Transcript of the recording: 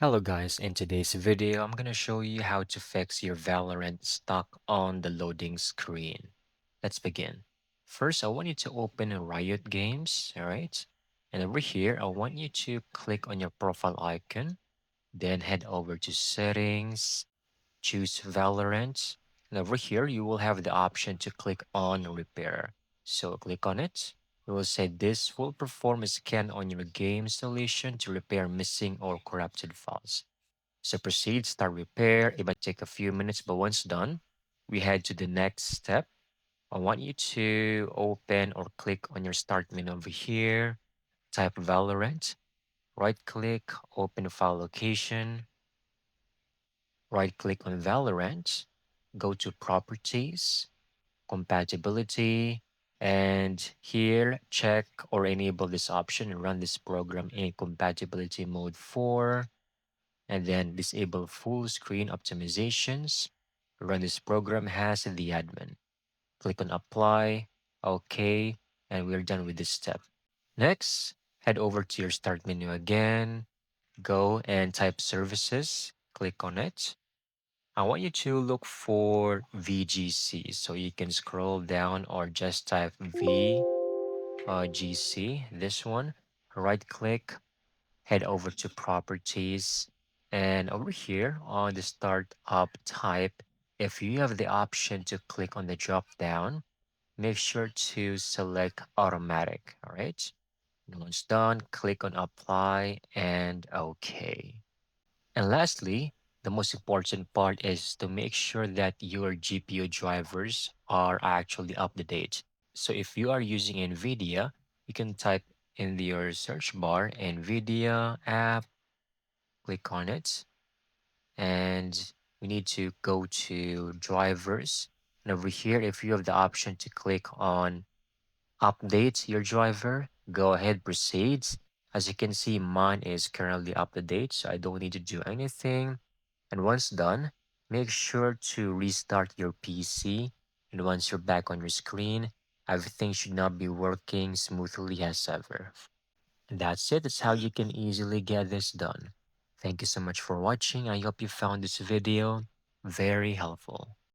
Hello guys, in today's video, I'm gonna show you how to fix your Valorant stuck on the loading screen. Let's begin. First, I want you to open Riot Games, alright? And over here, I want you to click on your profile icon, then head over to Settings, choose Valorant, and over here, you will have the option to click on Repair. So click on it. It will say this will perform a scan on your game installation to repair missing or corrupted files. So proceed, start repair. It might take a few minutes, but once done, we head to the next step. I want you to open or click on your start menu over here, type Valorant, right click, open file location, right click on Valorant, go to properties, compatibility, and here check or enable this option and run this program in compatibility mode 4. And then disable full screen optimizations. Run this program as the admin. Click on apply, okay, and we're done with this step. Next, head over to your start menu again, go and type services, click on it. I want you to look for VGC, so you can scroll down or just type VGC, this one, right click, head over to properties, and over here on the startup type, if you have the option to click on the drop down, make sure to select automatic. All right, and once done, click on apply and okay. And lastly, the most important part is to make sure that your GPU drivers are actually up to date. So if you are using NVIDIA, you can type in your search bar NVIDIA app, click on it, and we need to go to drivers. And over here, if you have the option to click on update your driver, go ahead, proceed. As you can see, mine is currently up to date, so I don't need to do anything. And once done, make sure to restart your PC. And once you're back on your screen, everything should now be working smoothly as ever. And that's it. That's how you can easily get this done. Thank you so much for watching. I hope you found this video very helpful.